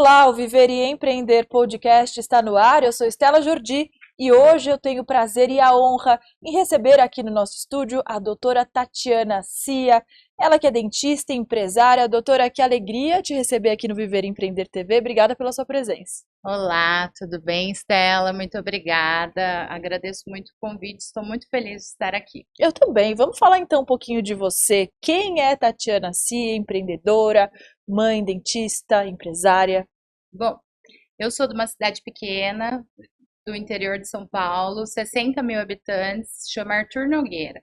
Olá, o Viver e Empreender podcast está no ar. Eu sou Estela Jordi e hoje eu tenho o prazer e a honra em receber aqui no nosso estúdio a doutora Tatiana Cia. Ela que é dentista e empresária. Doutora, que alegria te receber aqui no Viver e Empreender TV. Obrigada pela sua presença. Olá, tudo bem, Estela? Muito obrigada. Agradeço muito o convite. Estou muito feliz de estar aqui. Eu também. Vamos falar então um pouquinho de você. Quem é Tatiana Cia, empreendedora, mãe, dentista, empresária? Bom, eu sou de uma cidade pequena, do interior de São Paulo, 60 mil habitantes, chama Arthur Nogueira.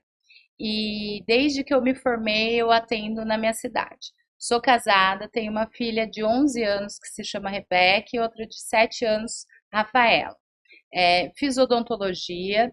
E desde que eu me formei, eu atendo na minha cidade. Sou casada, tenho uma filha de 11 anos que se chama Rebeca e outra de 7 anos, Rafaela. Fiz odontologia,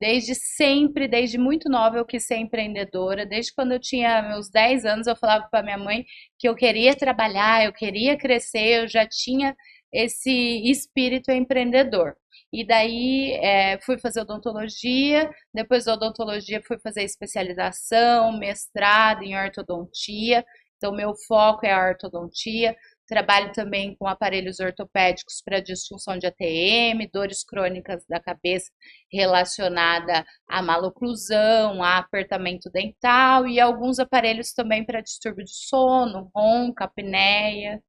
desde sempre, desde muito nova eu quis ser empreendedora. Desde quando eu tinha meus 10 anos, eu falava para minha mãe que eu queria trabalhar, eu queria crescer, eu já tinha esse espírito empreendedor. E daí fui fazer odontologia, depois da odontologia fui fazer especialização, mestrado em ortodontia. Então, meu foco é a ortodontia. Trabalho também com aparelhos ortopédicos para disfunção de ATM, dores crônicas da cabeça relacionada à maloclusão, a apertamento dental e alguns aparelhos também para distúrbio de sono, ronca, apneia.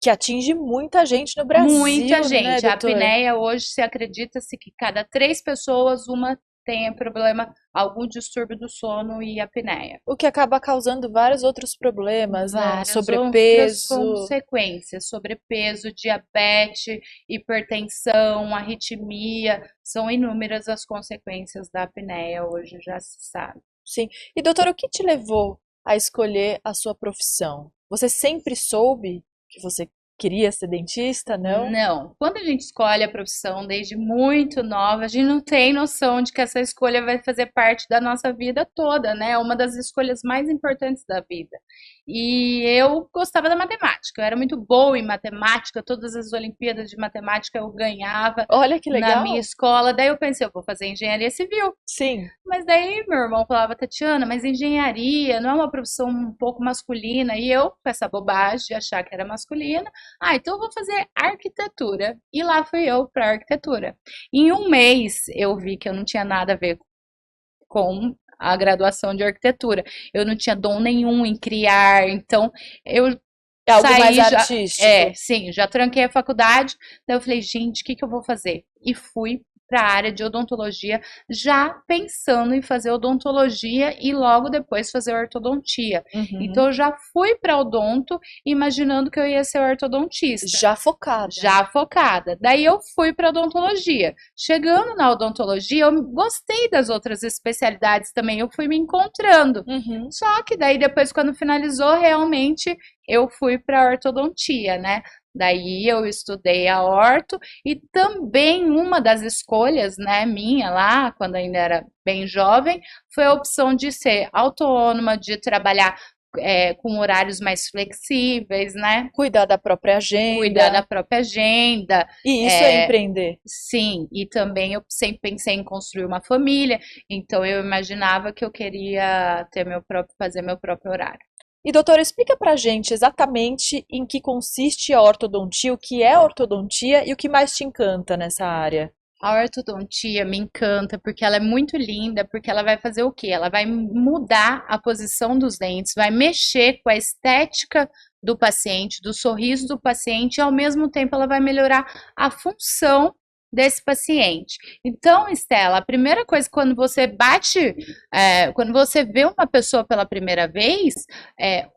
Que atinge muita gente no Brasil, Muita né, gente. A doutora? apneia hoje se acredita-se que cada 3 pessoas, uma tenha problema, algum distúrbio do sono e apneia. O que acaba causando vários outros problemas, né? Várias outras Sobrepeso. consequências, sobrepeso, diabetes, hipertensão, arritmia, são inúmeras as consequências da apneia, hoje já se sabe. Sim. E doutora, o que te levou a escolher a sua profissão? Você sempre soube que você queria ser dentista, não? Não, quando a gente escolhe a profissão desde muito nova, a gente não tem noção de que essa escolha vai fazer parte da nossa vida toda, né? É uma das escolhas mais importantes da vida. E eu gostava da matemática, eu era muito boa em matemática, todas as Olimpíadas de matemática eu ganhava Olha que na legal. minha escola. Daí eu pensei, eu vou fazer engenharia civil. Sim. Mas daí meu irmão falava, Tatiana, mas engenharia não é uma profissão um pouco masculina? E eu, com essa bobagem de achar que era masculina, então eu vou fazer arquitetura. E lá fui eu para arquitetura. Em um mês eu vi que eu não tinha nada a ver com a graduação de arquitetura. Eu não tinha dom nenhum em criar, então eu É algo saí mais já, artístico. sim, já tranquei a faculdade. Daí eu falei, gente, o que eu vou fazer? E fui para a área de odontologia, já pensando em fazer odontologia e logo depois fazer ortodontia. Uhum. Então eu já fui para odonto imaginando que eu ia ser ortodontista. Já focada. Já focada. Daí eu fui para odontologia. Chegando na odontologia, eu gostei das outras especialidades também, eu fui me encontrando. Uhum. Só que daí depois, quando finalizou, realmente eu fui para ortodontia, né? Daí eu estudei a orto e também uma das escolhas, né, minha lá, quando ainda era bem jovem, foi a opção de ser autônoma, de trabalhar com horários mais flexíveis, né? Cuidar da própria agenda. Cuidar da própria agenda. E isso é empreender. Sim, e também eu sempre pensei em construir uma família, então eu imaginava que eu queria fazer meu próprio horário. E doutora, explica pra gente exatamente em que consiste a ortodontia, o que é a ortodontia e o que mais te encanta nessa área. A ortodontia me encanta porque ela é muito linda, porque ela vai fazer o quê? Ela vai mudar a posição dos dentes, vai mexer com a estética do paciente, do sorriso do paciente, e ao mesmo tempo ela vai melhorar a função desse paciente. Então, Estela, a primeira coisa quando você quando você vê uma pessoa pela primeira vez,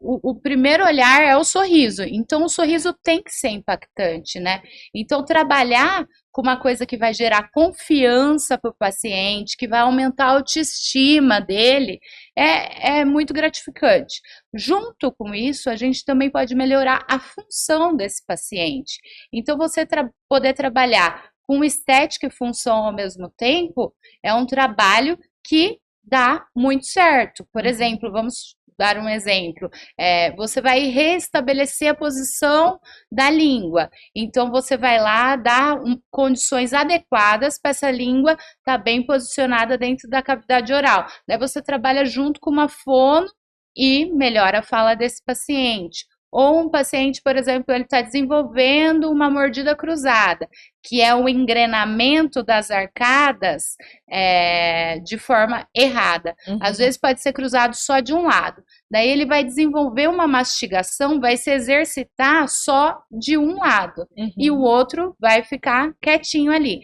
o primeiro olhar é o sorriso. Então, o sorriso tem que ser impactante, né? Então, trabalhar com uma coisa que vai gerar confiança para o paciente, que vai aumentar a autoestima dele, é muito gratificante. Junto com isso, a gente também pode melhorar a função desse paciente. Então, você poder trabalhar com estética e função ao mesmo tempo, é um trabalho que dá muito certo. Por exemplo, vamos dar um exemplo, você vai restabelecer a posição da língua, então você vai lá dar condições adequadas para essa língua estar bem posicionada dentro da cavidade oral. Daí você trabalha junto com uma fono e melhora a fala desse paciente. Ou um paciente, por exemplo, ele está desenvolvendo uma mordida cruzada, que é o engrenamento das arcadas de forma errada. Às vezes pode ser cruzado só de um lado. Daí ele vai desenvolver uma mastigação, vai se exercitar só de um lado. E o outro vai ficar quietinho ali.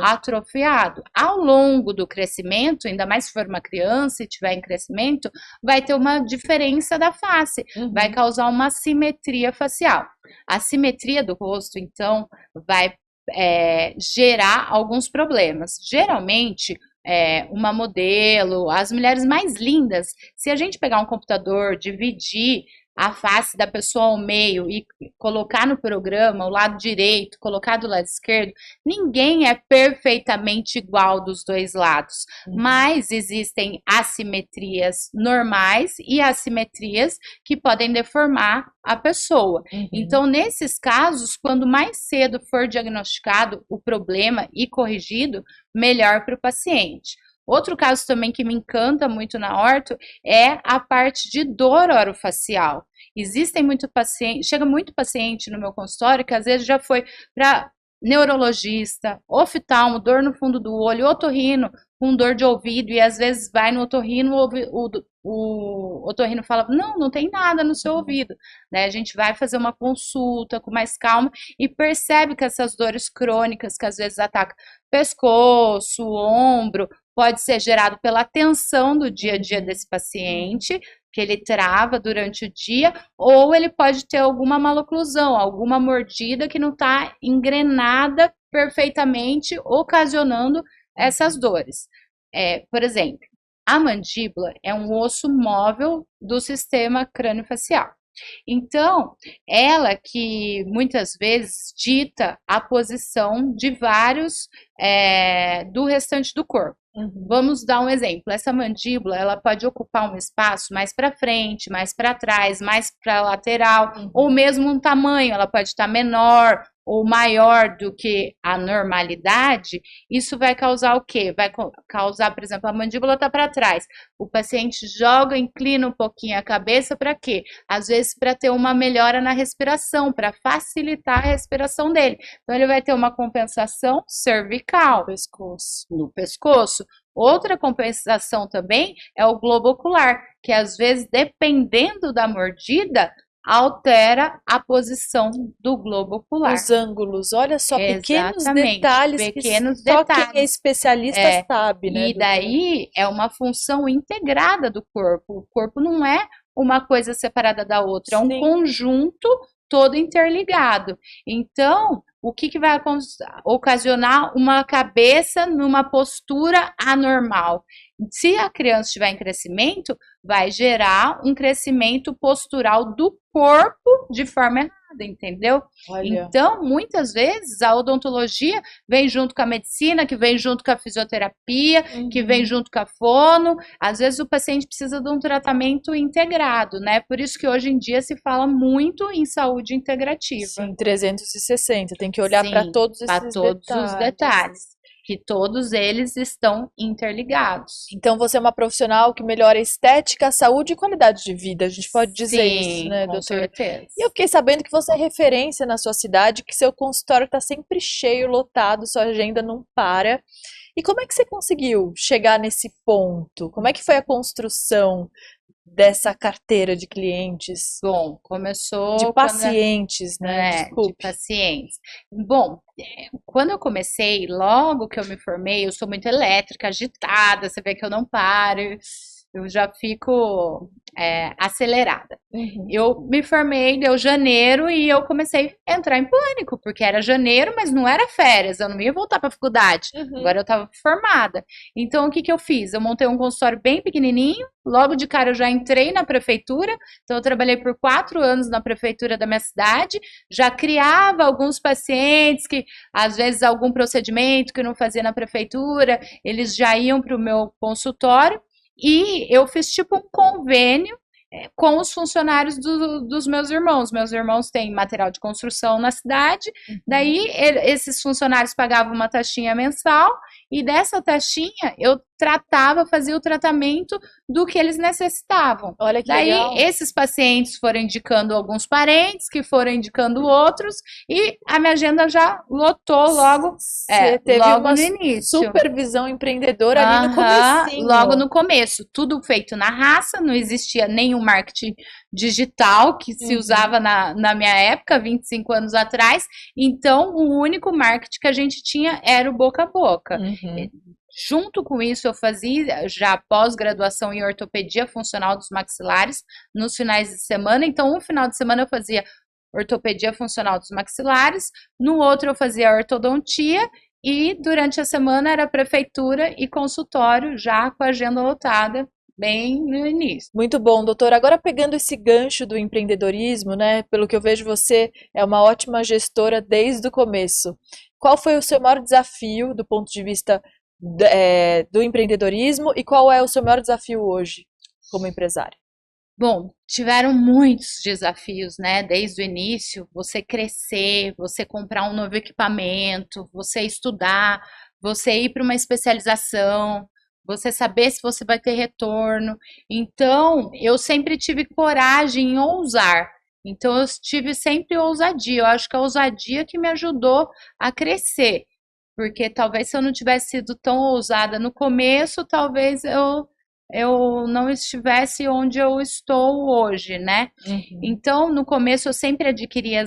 Atrofiado. Ao longo do crescimento, ainda mais se for uma criança e estiver em crescimento, vai ter uma diferença da face. Vai causar uma assimetria facial. A simetria do rosto, então, vai gerar alguns problemas. Geralmente, uma modelo, as mulheres mais lindas, se a gente pegar um computador, dividir a face da pessoa ao meio e colocar no programa o lado direito, colocar do lado esquerdo, ninguém é perfeitamente igual dos dois lados, mas existem assimetrias normais e assimetrias que podem deformar a pessoa. Então, nesses casos, quando mais cedo for diagnosticado o problema e corrigido, melhor para o paciente. Outro caso também que me encanta muito na orto é a parte de dor orofacial. Chega muito paciente no meu consultório que às vezes já foi para neurologista, oftalmo, dor no fundo do olho, otorrino com dor de ouvido e às vezes vai no otorrino, o otorrino fala, não tem nada no seu ouvido, né? A gente vai fazer uma consulta com mais calma e percebe que essas dores crônicas que às vezes atacam pescoço, ombro, pode ser gerado pela tensão do dia a dia desse paciente, que ele trava durante o dia, ou ele pode ter alguma maloclusão, alguma mordida que não está engrenada perfeitamente, ocasionando essas dores. Por exemplo, a mandíbula é um osso móvel do sistema crâniofacial. Então, ela que muitas vezes dita a posição de vários do restante do corpo. Vamos dar um exemplo. Essa mandíbula, ela pode ocupar um espaço mais para frente, mais para trás, mais para lateral, ou mesmo um tamanho, ela pode estar menor ou maior do que a normalidade. Isso vai causar o quê? Vai causar, por exemplo, a mandíbula está para trás. O paciente inclina um pouquinho a cabeça para quê? Às vezes para ter uma melhora na respiração, para facilitar a respiração dele. Então ele vai ter uma compensação cervical no pescoço. Outra compensação também é o globo ocular, que às vezes, dependendo da mordida, altera a posição do globo ocular. Os ângulos, olha só, pequenos detalhes que só quem é especialista sabe, né? E daí é uma função integrada do corpo. O corpo não é uma coisa separada da outra, é um conjunto todo interligado. Então, o que vai ocasionar uma cabeça numa postura anormal? Se a criança estiver em crescimento, vai gerar um crescimento postural do corpo de forma errada, entendeu? Olha. Então, muitas vezes, a odontologia vem junto com a medicina, que vem junto com a fisioterapia, que vem junto com a fono. Às vezes, o paciente precisa de um tratamento integrado, né? Por isso que hoje em dia se fala muito em saúde integrativa. Sim, 360, tem que olhar para todos os detalhes. Que todos eles estão interligados. Então, você é uma profissional que melhora a estética, a saúde e qualidade de vida. A gente pode dizer isso, né, doutor? Com certeza. E eu fiquei sabendo que você é referência na sua cidade, que seu consultório está sempre cheio, lotado, sua agenda não para. E como é que você conseguiu chegar nesse ponto? Como é que foi a construção dessa carteira de clientes? Bom, começou... De pacientes, né? Desculpe. De pacientes. Bom, quando eu comecei, logo que eu me formei, eu sou muito elétrica, agitada, você vê que eu não paro, eu já fico acelerada. Eu me formei, deu janeiro, e eu comecei a entrar em pânico, porque era janeiro, mas não era férias, eu não ia voltar para a faculdade, agora eu estava formada. Então, o que eu fiz? Eu montei um consultório bem pequenininho, logo de cara eu já entrei na prefeitura, então eu trabalhei por 4 anos na prefeitura da minha cidade, já criava alguns pacientes que, às vezes, algum procedimento que eu não fazia na prefeitura, eles já iam para o meu consultório, e eu fiz tipo um convênio com os funcionários dos meus irmãos. Meus irmãos têm material de construção na cidade, daí esses funcionários pagavam uma taxinha mensal e dessa taxinha eu tratava, fazia o tratamento do que eles necessitavam. Olha que Daí, legal. esses pacientes foram indicando alguns parentes, que foram indicando outros, e a minha agenda já lotou logo, Você teve logo uma no início. supervisão empreendedora ali no comecinho. Logo no começo, tudo feito na raça, não existia nenhum marketing digital que se usava na minha época, 25 anos atrás, então o único marketing que a gente tinha era o boca a boca. Junto com isso, eu fazia já pós-graduação em ortopedia funcional dos maxilares nos finais de semana. Então, um final de semana eu fazia ortopedia funcional dos maxilares, no outro eu fazia ortodontia e durante a semana era prefeitura e consultório já com a agenda lotada. Bem no início. Muito bom, doutor. Agora pegando esse gancho do empreendedorismo, né? Pelo que eu vejo, você é uma ótima gestora desde o começo. Qual foi o seu maior desafio do ponto de vista do empreendedorismo e qual é o seu maior desafio hoje como empresária? Bom, tiveram muitos desafios, né? Desde o início, você crescer, você comprar um novo equipamento, você estudar, você ir para uma especialização, você saber se você vai ter retorno. Então, eu sempre tive coragem em ousar. Então, eu tive sempre ousadia. Eu acho que a ousadia que me ajudou a crescer. Porque talvez se eu não tivesse sido tão ousada no começo, talvez eu não estivesse onde eu estou hoje, né? Então, no começo, eu sempre adquiria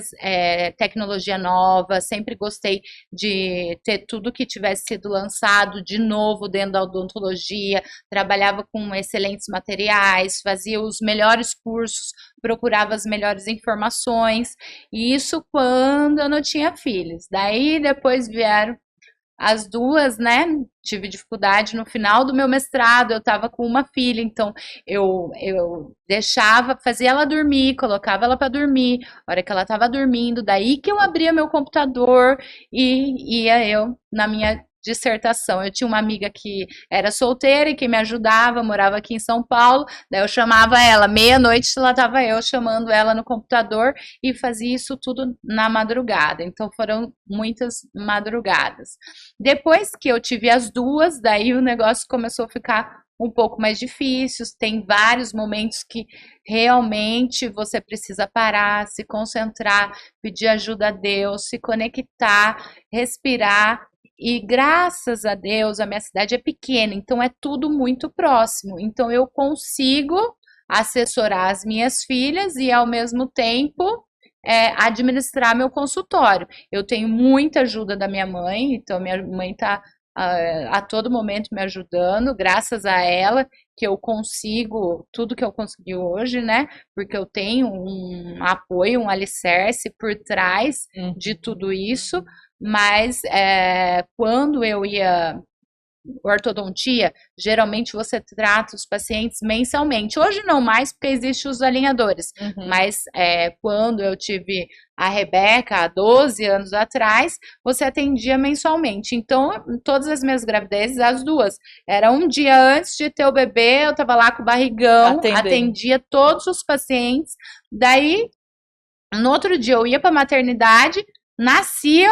tecnologia nova, sempre gostei de ter tudo que tivesse sido lançado de novo dentro da odontologia, trabalhava com excelentes materiais, fazia os melhores cursos, procurava as melhores informações, e isso quando eu não tinha filhos. Daí, depois vieram as duas, né? Tive dificuldade no final do meu mestrado, eu estava com uma filha, então eu deixava, fazia ela dormir, colocava ela para dormir, a hora que ela estava dormindo, daí que eu abria meu computador e ia eu na minha dissertação. Eu tinha uma amiga que era solteira e que me ajudava, morava aqui em São Paulo, daí eu chamava ela, meia-noite lá estava eu chamando ela no computador e fazia isso tudo na madrugada, então foram muitas madrugadas. Depois que eu tive as duas, daí o negócio começou a ficar um pouco mais difícil, tem vários momentos que realmente você precisa parar, se concentrar, pedir ajuda a Deus, se conectar, respirar. E graças a Deus, a minha cidade é pequena, então é tudo muito próximo. Então eu consigo assessorar as minhas filhas e ao mesmo tempo administrar meu consultório. Eu tenho muita ajuda da minha mãe, então minha mãe está a todo momento me ajudando, graças a ela que eu consigo tudo que eu consegui hoje, né? Porque eu tenho um apoio, um alicerce por trás de tudo isso. Mas quando eu ia ortodontia, geralmente você trata os pacientes mensalmente. Hoje não mais, porque existem os alinhadores. Mas quando eu tive a Rebeca, há 12 anos atrás, você atendia mensalmente. Então, todas as minhas gravidezes, as duas, era um dia antes de ter o bebê, eu estava lá com o barrigão, atendia todos os pacientes. Daí, no outro dia, eu ia para a maternidade, nascia,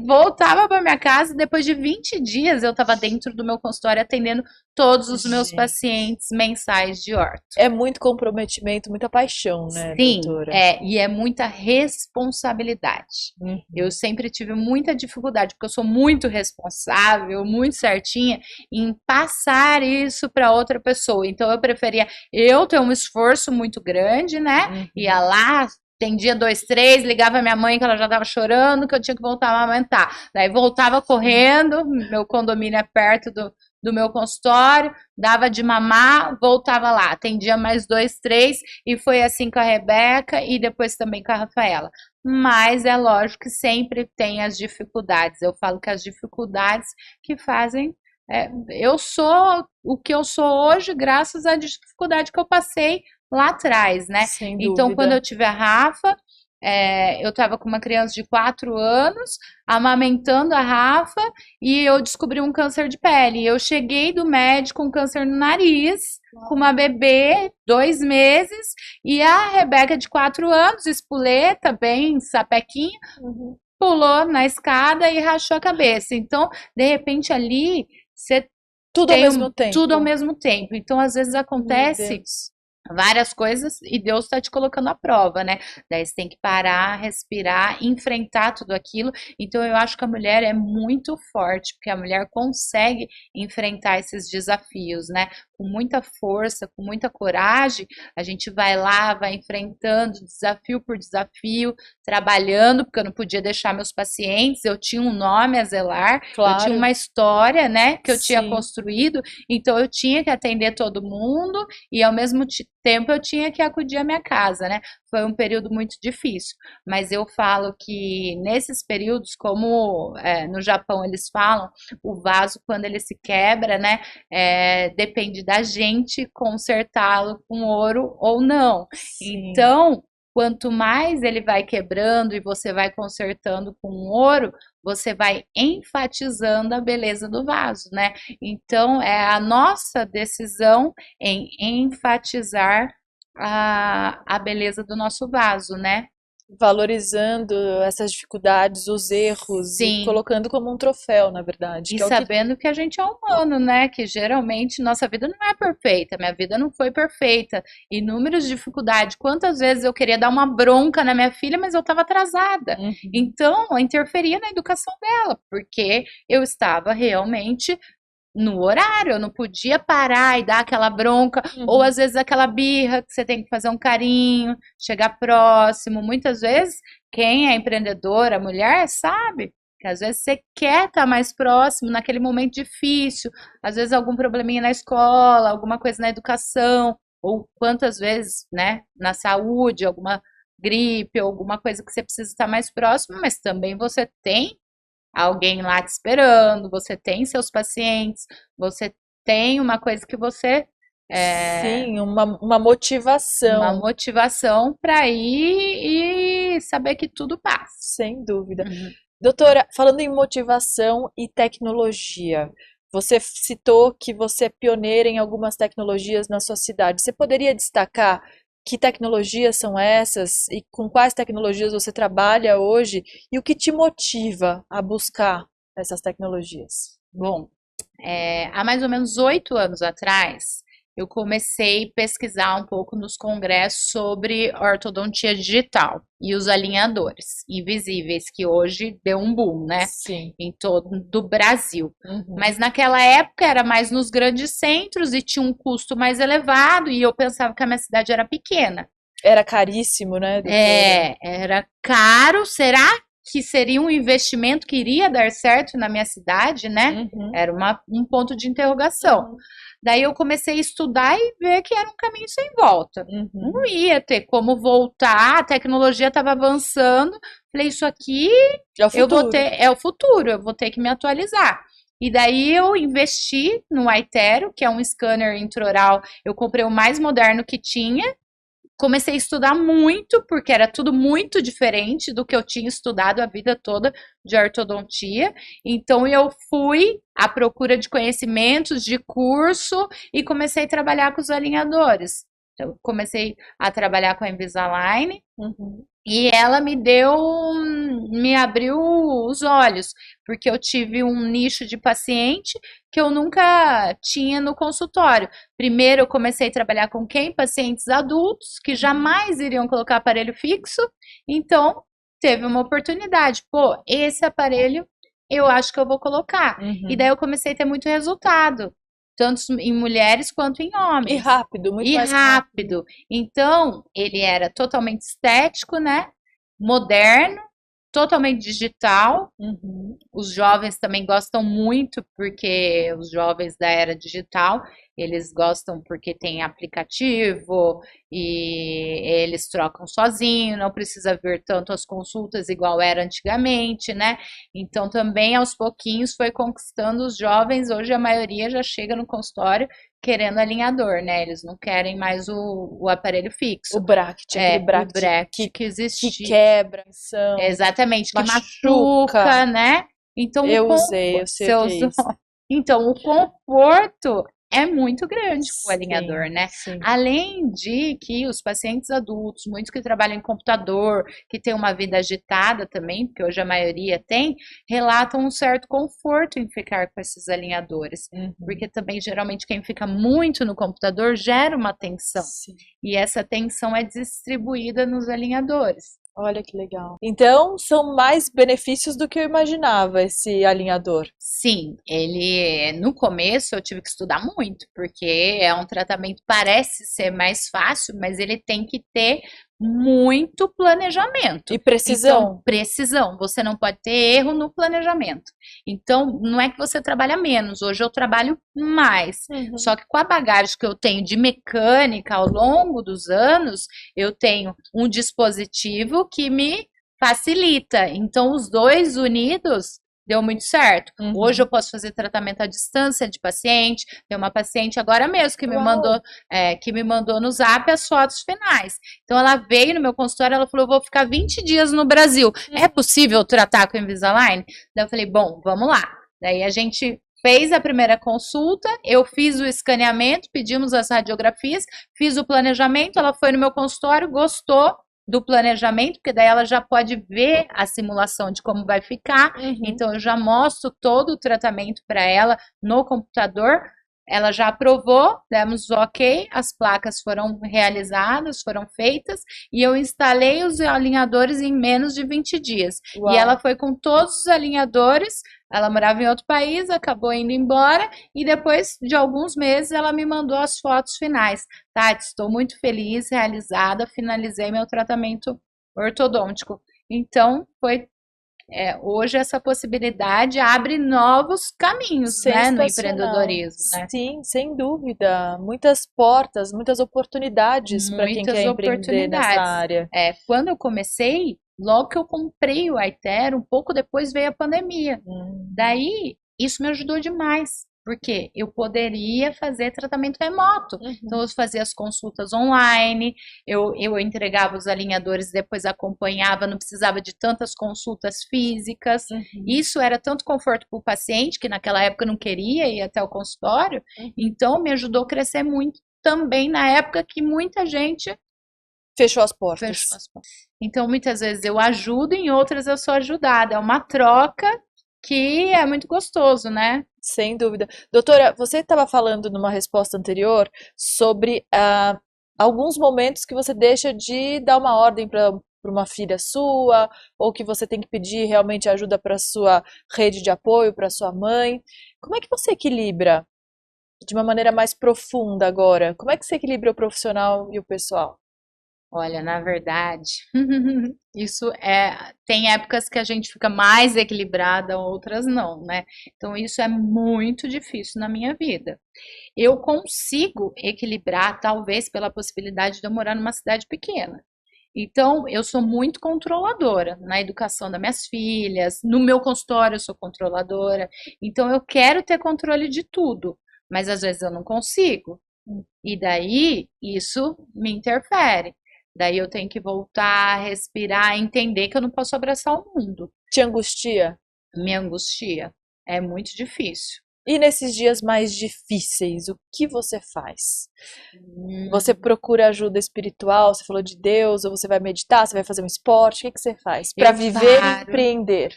voltava para minha casa, depois de 20 dias eu estava dentro do meu consultório atendendo todos os meus pacientes mensais de orto. É muito comprometimento, muita paixão, né, Sim, doutora? e é muita responsabilidade. Eu sempre tive muita dificuldade, porque eu sou muito responsável, muito certinha em passar isso para outra pessoa. Então eu preferia eu ter um esforço muito grande, né? Ia lá, atendia 2, 3, ligava a minha mãe que ela já estava chorando, que eu tinha que voltar a amamentar. Daí voltava correndo, meu condomínio é perto do meu consultório, dava de mamar, voltava lá, atendia mais 2, 3, e foi assim com a Rebeca e depois também com a Rafaela. Mas é lógico que sempre tem as dificuldades. Eu falo que as dificuldades que fazem eu sou o que eu sou hoje graças à dificuldade que eu passei lá atrás, né? Então, quando eu tive a Rafa, eu estava com uma criança de 4 anos, amamentando a Rafa, e eu descobri um câncer de pele. Eu cheguei do médico com câncer no nariz, com uma bebê, 2 meses, e a Rebeca de 4 anos, espoleta, bem sapequinha, pulou na escada e rachou a cabeça. Então, de repente, ali, você Tudo ao tem mesmo tempo. tudo ao mesmo tempo. Então, às vezes Meu acontece Deus. várias coisas e Deus está te colocando à prova, né? Daí você tem que parar, respirar, enfrentar tudo aquilo. Então eu acho que a mulher é muito forte, porque a mulher consegue enfrentar esses desafios, né? Com muita força, com muita coragem, a gente vai lá, vai enfrentando desafio por desafio, trabalhando, porque eu não podia deixar meus pacientes, eu tinha um nome a zelar, eu tinha Claro. uma história, né, que eu tinha Sim. construído, então eu tinha que atender todo mundo e ao mesmo tempo eu tinha que acudir à minha casa, né? Foi um período muito difícil, mas eu falo que nesses períodos, como no Japão eles falam, o vaso quando ele se quebra, né, depende da gente consertá-lo com ouro ou não. Sim. Então, quanto mais ele vai quebrando e você vai consertando com ouro, você vai enfatizando a beleza do vaso, né? Então, é a nossa decisão em enfatizar a beleza do nosso vaso, né? Valorizando essas dificuldades, os erros e Sim. colocando como um troféu, na verdade. E que é o que sabendo que a gente é humano, né? Que geralmente nossa vida não é perfeita, minha vida não foi perfeita. Inúmeras dificuldades. Quantas vezes eu queria dar uma bronca na minha filha, mas eu estava atrasada. Uhum. Então, interferia na educação dela, porque eu estava realmente no horário, eu não podia parar e dar aquela bronca, ou às vezes aquela birra que você tem que fazer um carinho, chegar próximo. Muitas vezes, quem é empreendedora, mulher, sabe que às vezes você quer estar mais próximo naquele momento difícil, às vezes algum probleminha na escola, alguma coisa na educação, ou quantas vezes, né, na saúde, alguma gripe, alguma coisa que você precisa estar mais próximo, mas também você tem alguém lá te esperando, você tem seus pacientes, você tem uma coisa que você Sim, uma motivação. uma motivação para ir e saber que tudo passa. Sem dúvida. Uhum. Doutora, falando em motivação e tecnologia, você citou que você é pioneira em algumas tecnologias na sua cidade. Você poderia destacar que tecnologias são essas e com quais tecnologias você trabalha hoje e o que te motiva a buscar essas tecnologias? Bom, há mais ou menos 8 anos atrás, eu comecei a pesquisar um pouco nos congressos sobre ortodontia digital e os alinhadores invisíveis, que hoje deu um boom, né? Sim. Em todo o Brasil. Uhum. Mas naquela época era mais nos grandes centros e tinha um custo mais elevado e eu pensava que a minha cidade era pequena. Era caríssimo, né, doutora? Era caro. Será que seria um investimento que iria dar certo na minha cidade, né? Uhum. Era um ponto de interrogação. Uhum. Daí eu comecei a estudar e ver que era um caminho sem volta. Uhum. Não ia ter como voltar, a tecnologia estava avançando. Falei, isso aqui É o eu vou futuro. é o futuro, eu vou ter que me atualizar. E daí eu investi no iTero, que é um scanner intraoral. Eu comprei o mais moderno que tinha. Comecei a estudar muito, porque era tudo muito diferente do que eu tinha estudado a vida toda de ortodontia. Então eu fui à procura de conhecimentos, de curso e comecei a trabalhar com os alinhadores. Então, comecei a trabalhar com a Invisalign. Uhum. E ela me abriu os olhos, porque eu tive um nicho de paciente que eu nunca tinha no consultório. Primeiro eu comecei a trabalhar com quem? Pacientes adultos, que jamais iriam colocar aparelho fixo, então teve uma oportunidade. Pô, esse aparelho eu acho que eu vou colocar. Uhum. E daí eu comecei a ter muito resultado, tanto em mulheres quanto em homens. E rápido, muito E mais rápido. Então, ele era totalmente estético, né? Moderno, totalmente digital. Uhum. Os jovens também gostam muito, porque os jovens da era digital, eles gostam porque tem aplicativo e eles trocam sozinho, não precisa ver tanto as consultas igual era antigamente, né? Então também aos pouquinhos foi conquistando os jovens, hoje a maioria já chega no consultório querendo alinhador, né? Eles não querem mais o aparelho fixo. O bracket, aquele bracket o bracket que existia. quebra, são, Exatamente, que machuca. machuca, né? Então, Eu usei, eu sei o que é isso. Então, o conforto é muito grande com o Sim, alinhador, né? sim. Além de que os pacientes adultos, muitos que trabalham em computador, que têm uma vida agitada também, porque hoje a maioria tem, relatam um certo conforto em ficar com esses alinhadores. Porque também, geralmente, quem fica muito no computador gera uma tensão. Sim. E essa tensão é distribuída nos alinhadores. Olha que legal. Então, são mais benefícios do que eu imaginava esse alinhador. Sim, ele no começo eu tive que estudar muito, porque é um tratamento parece ser mais fácil, mas ele tem que ter muito planejamento. E precisão. Então, precisão, você não pode ter erro no planejamento. Então, não é que você trabalha menos, hoje eu trabalho mais. Só que com a bagagem que eu tenho de mecânica ao longo dos anos, eu tenho um dispositivo que me facilita. Então, os dois unidos deu muito certo. Hoje eu posso fazer tratamento à distância de paciente. Tem uma paciente agora mesmo que me mandou no Zap as fotos finais. Então ela veio no meu consultório, ela falou: eu vou ficar 20 dias no Brasil. É possível tratar com Invisalign? Daí eu falei: bom, vamos lá. Daí a gente fez a primeira consulta, eu fiz o escaneamento, pedimos as radiografias, fiz o planejamento, ela foi no meu consultório, gostou do planejamento, porque daí ela já pode ver a simulação de como vai ficar. Então eu já mostro todo o tratamento para ela no computador. Ela já aprovou, demos ok, as placas foram realizadas, foram feitas e eu instalei os alinhadores em menos de 20 dias. Uau. E ela foi com todos os alinhadores. Ela morava em outro país, acabou indo embora e depois de alguns meses ela me mandou as fotos finais. Tati, estou muito feliz, realizada, finalizei meu tratamento ortodôntico. Então, hoje essa possibilidade abre novos caminhos, né, no empreendedorismo, né? Sim, sem dúvida. Muitas portas, muitas oportunidades para quem quer empreender nessa área. Quando eu comecei, logo que eu comprei o iTero, um pouco depois veio a pandemia. Daí, isso me ajudou demais, porque eu poderia fazer tratamento remoto. Então, eu fazia as consultas online, eu entregava os alinhadores, depois acompanhava, não precisava de tantas consultas físicas. Isso era tanto conforto para o paciente, que naquela época não queria ir até o consultório, então me ajudou a crescer muito também na época que muita gente fechou as portas. Então, muitas vezes eu ajudo, em outras eu sou ajudada. É uma troca que é muito gostoso, né? Sem dúvida. Doutora, você estava falando numa resposta anterior sobre alguns momentos que você deixa de dar uma ordem para uma filha sua, ou que você tem que pedir realmente ajuda para sua rede de apoio, para sua mãe. Como é que você equilibra de uma maneira mais profunda agora? Como é que você equilibra o profissional e o pessoal? Olha, na verdade, tem épocas que a gente fica mais equilibrada, outras não, né? Então isso é muito difícil na minha vida. Eu consigo equilibrar, talvez pela possibilidade de eu morar numa cidade pequena. Então, eu sou muito controladora na educação das minhas filhas, no meu consultório eu sou controladora. Então, eu quero ter controle de tudo, mas às vezes eu não consigo. E daí, isso me interfere. Daí eu tenho que voltar, respirar, entender que eu não posso abraçar o mundo. Te angustia? Me angustia. É muito difícil. E nesses dias mais difíceis, o que você faz? Você procura ajuda espiritual? Você falou de Deus, ou você vai meditar, você vai fazer um esporte? O que você faz para viver e empreender?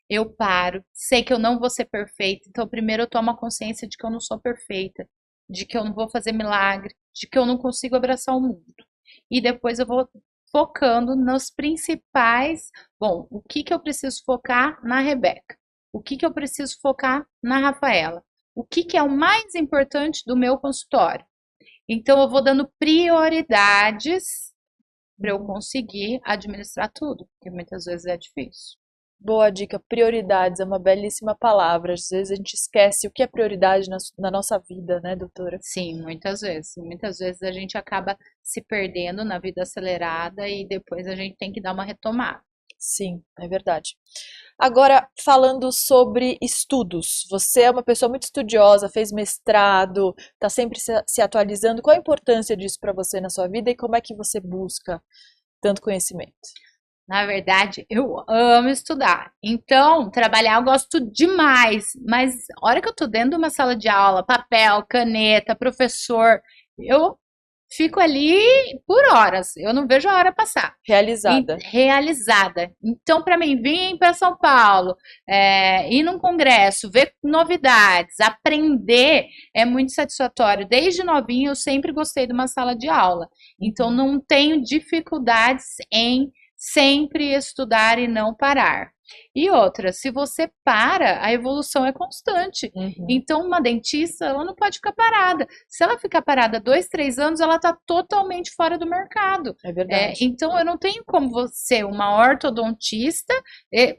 Eu paro, sei que eu não vou ser perfeita, então primeiro eu tomo a consciência de que eu não sou perfeita, de que eu não vou fazer milagre, de que eu não consigo abraçar o mundo. E depois eu vou focando nos principais. Bom, o que eu preciso focar na Rebeca? O que eu preciso focar na Rafaela? O que é o mais importante do meu consultório? Então eu vou dando prioridades para eu conseguir administrar tudo, porque muitas vezes é difícil. Boa dica, prioridades é uma belíssima palavra. Às vezes a gente esquece o que é prioridade na nossa vida, né, doutora? Sim, muitas vezes. Muitas vezes a gente acaba se perdendo na vida acelerada e depois a gente tem que dar uma retomada. Sim, é verdade. Agora, falando sobre estudos, você é uma pessoa muito estudiosa, fez mestrado, está sempre se atualizando. Qual a importância disso para você na sua vida e como é que você busca tanto conhecimento? Na verdade, eu amo estudar. Então, trabalhar eu gosto demais. Mas a hora que eu tô dentro de uma sala de aula, papel, caneta, professor, eu fico ali por horas. Eu não vejo a hora passar. Realizada. Realizada. Então, para mim, vir para São Paulo, ir num congresso, ver novidades, aprender, é muito satisfatório. Desde novinho, eu sempre gostei de uma sala de aula. Então, não tenho dificuldades em sempre estudar e não parar. E outra, se você para, a evolução é constante. Uhum. Então, uma dentista, ela não pode ficar parada. Se ela ficar parada 2, 3 anos, ela está totalmente fora do mercado. É verdade. Então, eu não tenho como você, uma ortodontista,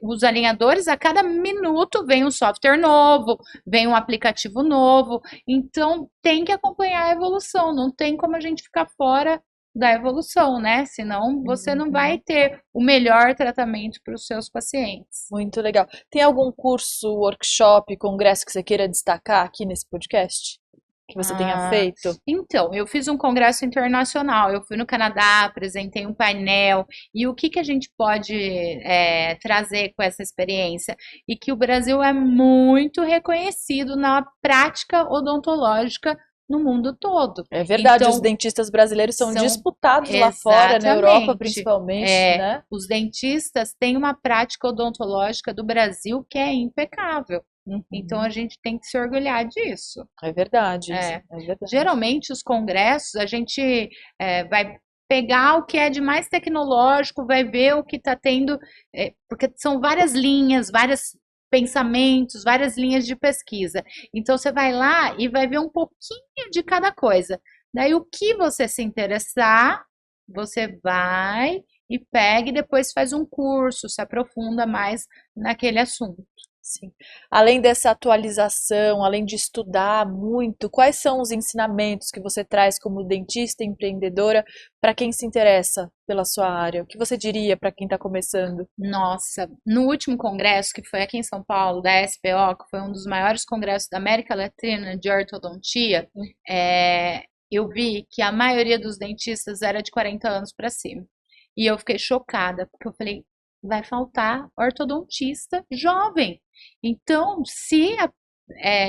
os alinhadores, a cada minuto vem um software novo, vem um aplicativo novo. Então, tem que acompanhar a evolução. Não tem como a gente ficar fora da evolução, né? Senão você não vai ter o melhor tratamento para os seus pacientes. Muito legal. Tem algum curso, workshop, congresso que você queira destacar aqui nesse podcast? Que você tenha feito? Então, eu fiz um congresso internacional, eu fui no Canadá, apresentei um painel, e o que a gente pode trazer com essa experiência? E que o Brasil é muito reconhecido na prática odontológica no mundo todo. É verdade, então, os dentistas brasileiros são disputados lá fora, na Europa principalmente, né? Os dentistas têm uma prática odontológica do Brasil que é impecável. Então a gente tem que se orgulhar disso. É verdade, é verdade. Geralmente os congressos a gente vai pegar o que é de mais tecnológico, vai ver o que está tendo, porque são várias linhas, vários pensamentos, várias linhas de pesquisa. Então você vai lá e vai ver um pouquinho de cada coisa. Daí o que você se interessar, você vai e pega e depois faz um curso, se aprofunda mais naquele assunto. Sim. Além dessa atualização, além de estudar muito, quais são os ensinamentos que você traz como dentista empreendedora para quem se interessa pela sua área? O que você diria para quem está começando? Nossa, no último congresso, que foi aqui em São Paulo, da SPO, que foi um dos maiores congressos da América Latina de ortodontia, eu vi que a maioria dos dentistas era de 40 anos para cima. E eu fiquei chocada, porque eu falei, vai faltar ortodontista jovem. Então, se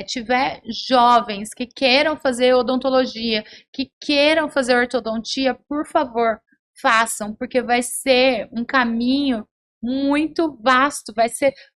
tiver jovens que queiram fazer odontologia, que queiram fazer ortodontia, por favor, façam, porque vai ser um caminho muito vasto,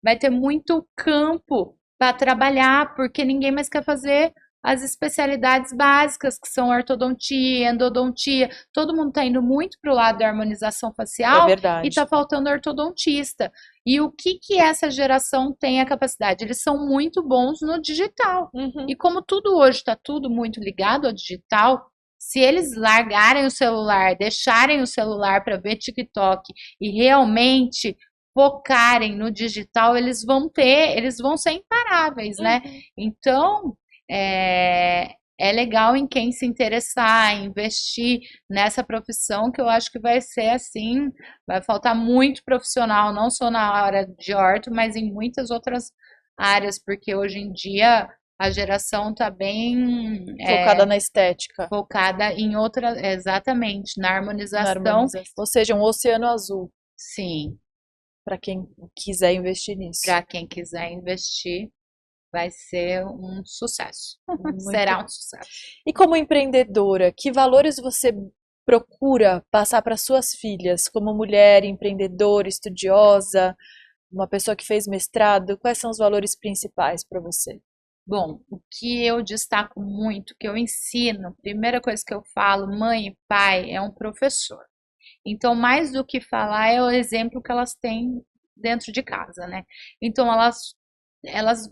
vai ter muito campo para trabalhar, porque ninguém mais quer fazer as especialidades básicas, que são ortodontia, endodontia. Todo mundo está indo muito para o lado da harmonização facial e está faltando ortodontista. E o que essa geração tem a capacidade? Eles são muito bons no digital. E como tudo hoje está tudo muito ligado ao digital, se eles largarem o celular, deixarem o celular para ver TikTok e realmente focarem no digital, eles vão ser imparáveis, né? Então, é legal em quem se interessar, investir nessa profissão, que eu acho que vai ser assim, vai faltar muito profissional, não só na área de orto, mas em muitas outras áreas, porque hoje em dia a geração está bem focada na estética, focada em outra, exatamente, na harmonização. Ou seja, um oceano azul. Sim. Para quem quiser investir nisso. Para quem quiser investir, vai ser um sucesso. Será um sucesso. E como empreendedora, que valores você procura passar para suas filhas, como mulher, empreendedora, estudiosa, uma pessoa que fez mestrado? Quais são os valores principais para você? Bom, o que eu destaco muito, que eu ensino, primeira coisa que eu falo, mãe e pai, é um professor. Então, mais do que falar, é o exemplo que elas têm dentro de casa, né? Então, elas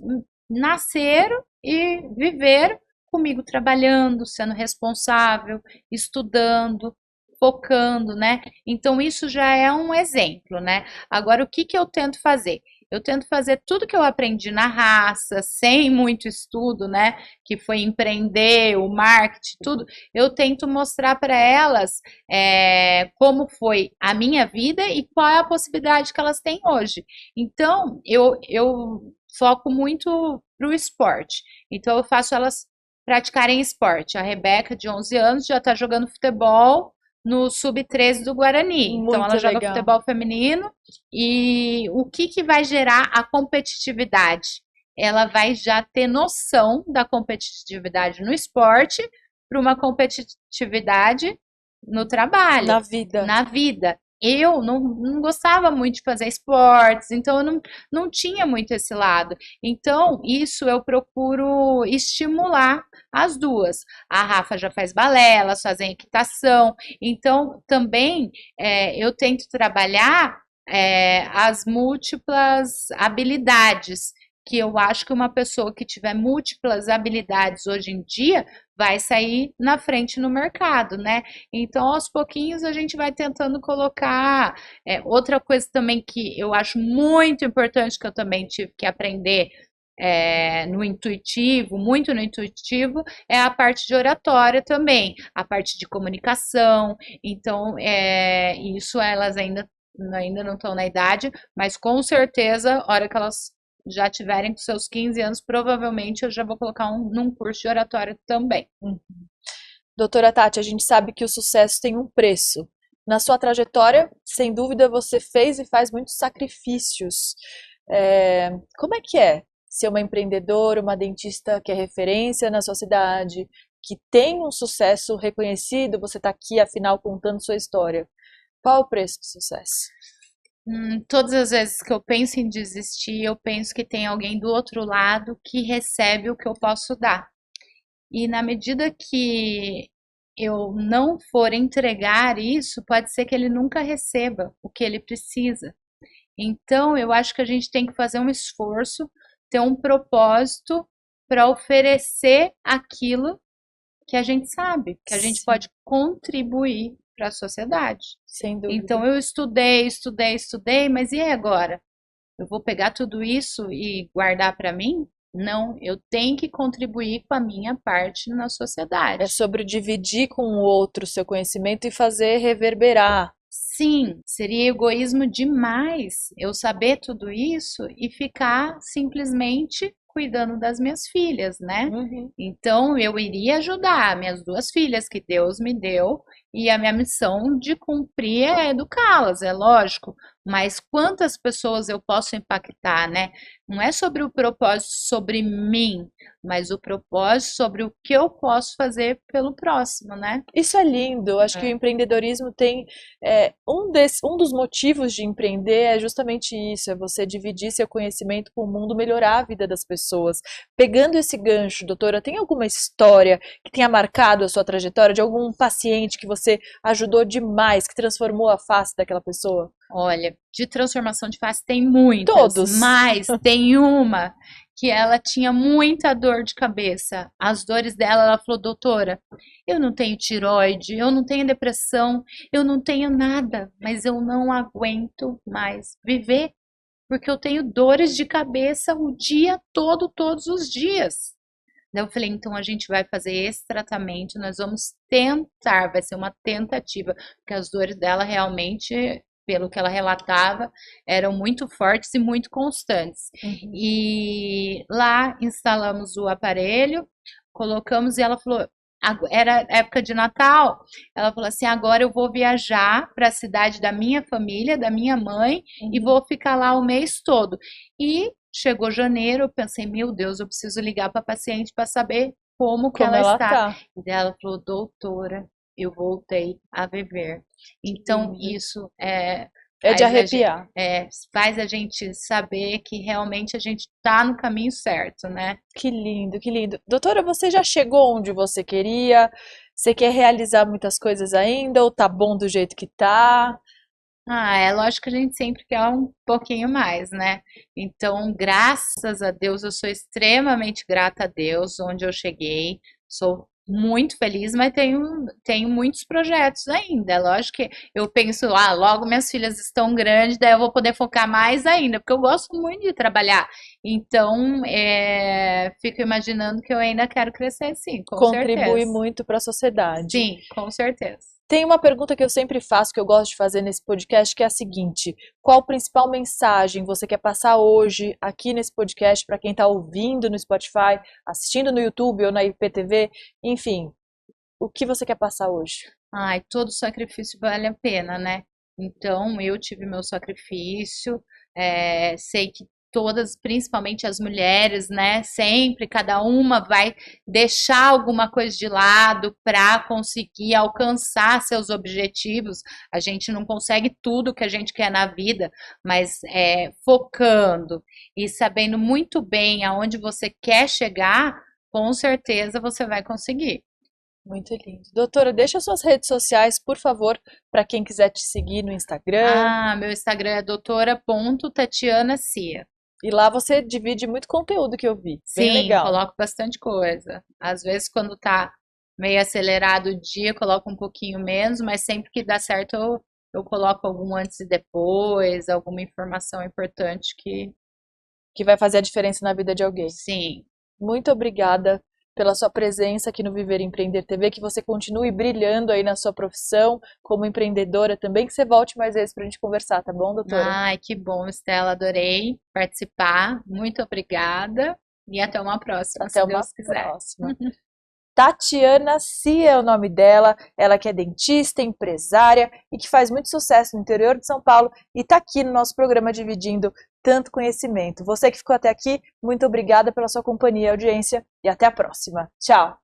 nasceram e viveram comigo trabalhando, sendo responsável, estudando, focando, né? Então isso já é um exemplo, né? Agora o que eu tento fazer? Eu tento fazer tudo que eu aprendi na raça, sem muito estudo, né? Que foi empreender, o marketing, tudo. Eu tento mostrar para elas como foi a minha vida e qual é a possibilidade que elas têm hoje. Então, eu foco muito para o esporte. Então, eu faço elas praticarem esporte. A Rebeca, de 11 anos, já está jogando futebol no Sub-13 do Guarani. Então, Muito ela joga legal. futebol feminino. E o que vai gerar a competitividade? Ela vai já ter noção da competitividade no esporte para uma competitividade no trabalho, Na vida. na vida. Eu não gostava muito de fazer esportes, então eu não tinha muito esse lado. Então, isso eu procuro estimular as duas. A Rafa já faz balé, elas fazem equitação. Então, também eu tento trabalhar as múltiplas habilidades, que eu acho que uma pessoa que tiver múltiplas habilidades hoje em dia vai sair na frente no mercado, né? Então, aos pouquinhos, a gente vai tentando colocar. Outra coisa também que eu acho muito importante, que eu também tive que aprender no intuitivo, muito no intuitivo, é a parte de oratória também, a parte de comunicação. Então, isso elas ainda não estão na idade, mas com certeza, a hora que elas já tiverem com seus 15 anos, provavelmente eu já vou colocar num curso de oratória também. Doutora Tati, a gente sabe que o sucesso tem um preço. Na sua trajetória, sem dúvida, você fez e faz muitos sacrifícios. Como é que é ser uma empreendedora, uma dentista que é referência na sua cidade, que tem um sucesso reconhecido? Você está aqui, afinal, contando sua história. Qual o preço do sucesso? Todas as vezes que eu penso em desistir, eu penso que tem alguém do outro lado que recebe o que eu posso dar. E na medida que eu não for entregar isso, pode ser que ele nunca receba o que ele precisa. Então, eu acho que a gente tem que fazer um esforço, ter um propósito para oferecer aquilo que a gente sabe, que a gente Sim. pode contribuir para a sociedade. Sem dúvida. Então, eu estudei, mas e agora? Eu vou pegar tudo isso e guardar para mim? Não, eu tenho que contribuir com a minha parte na sociedade. É sobre dividir com o outro o seu conhecimento e fazer reverberar. Sim, seria egoísmo demais eu saber tudo isso e ficar simplesmente cuidando das minhas filhas, né? Então eu iria ajudar minhas duas filhas que Deus me deu, e a minha missão de cumprir é educá-las, é lógico, mas quantas pessoas eu posso impactar, né? Não é sobre o propósito sobre mim, mas o propósito sobre o que eu posso fazer pelo próximo, né? Isso é lindo. Acho que o empreendedorismo tem um dos motivos de empreender é justamente isso, é você dividir seu conhecimento com o mundo, melhorar a vida das pessoas. Pegando esse gancho, doutora, tem alguma história que tenha marcado a sua trajetória de algum paciente que você ajudou demais, que transformou a face daquela pessoa? Olha, de transformação de face tem muitas, Todos. mas tem uma que ela tinha muita dor de cabeça. As dores dela, ela falou, doutora, eu não tenho tireoide, eu não tenho depressão, eu não tenho nada, mas eu não aguento mais viver, porque eu tenho dores de cabeça o dia todo, todos os dias. Daí eu falei, então a gente vai fazer esse tratamento, nós vamos tentar, vai ser uma tentativa, porque as dores dela realmente, pelo que ela relatava, eram muito fortes e muito constantes. E lá instalamos o aparelho, colocamos e ela falou, era época de Natal, ela falou assim, agora eu vou viajar para a cidade da minha família, da minha mãe, e vou ficar lá o mês todo. E chegou janeiro, eu pensei, meu Deus, eu preciso ligar para a paciente para saber como ela está. E ela falou, doutora, eu voltei a viver. Então, isso é de arrepiar. Faz a gente saber que realmente a gente está no caminho certo, né? Que lindo, que lindo. Doutora, você já chegou onde você queria? Você quer realizar muitas coisas ainda ou tá bom do jeito que tá? É lógico que a gente sempre quer um pouquinho mais, né? Então, graças a Deus, eu sou extremamente grata a Deus onde eu cheguei. Sou muito feliz, mas tenho muitos projetos ainda. É lógico que eu penso, logo minhas filhas estão grandes, daí eu vou poder focar mais ainda, porque eu gosto muito de trabalhar. Então, fico imaginando que eu ainda quero crescer, sim, com certeza. Contribui muito para a sociedade. Sim, com certeza. Tem uma pergunta que eu sempre faço, que eu gosto de fazer nesse podcast, que é a seguinte: qual a principal mensagem você quer passar hoje aqui nesse podcast para quem está ouvindo no Spotify, assistindo no YouTube ou na IPTV, enfim, o que você quer passar hoje? Ai, todo sacrifício vale a pena, né? Então, eu tive meu sacrifício, sei que todas, principalmente as mulheres, né? Sempre, cada uma vai deixar alguma coisa de lado para conseguir alcançar seus objetivos. A gente não consegue tudo que a gente quer na vida, mas focando e sabendo muito bem aonde você quer chegar, com certeza você vai conseguir. Muito lindo. Doutora, deixa suas redes sociais, por favor, para quem quiser te seguir no Instagram. Ah, meu Instagram é doutora.tatianacia. E lá você divide muito conteúdo que eu vi. Bem Sim, legal. coloco bastante coisa. Às vezes, quando tá meio acelerado o dia, coloco um pouquinho menos, mas sempre que dá certo, eu coloco algum antes e depois, alguma informação importante que, Que vai fazer a diferença na vida de alguém. sim. Muito obrigada pela sua presença aqui no Viver e Empreender TV, que você continue brilhando aí na sua profissão como empreendedora também, que você volte mais vezes para a gente conversar, tá bom, doutora? Ai, que bom, Estela, adorei participar. Muito obrigada e até uma próxima, Até se uma Deus quiser. próxima. Tatiana Cia é o nome dela, ela que é dentista, empresária e que faz muito sucesso no interior de São Paulo e está aqui no nosso programa dividindo tanto conhecimento. Você que ficou até aqui, muito obrigada pela sua companhia e audiência e até a próxima. Tchau!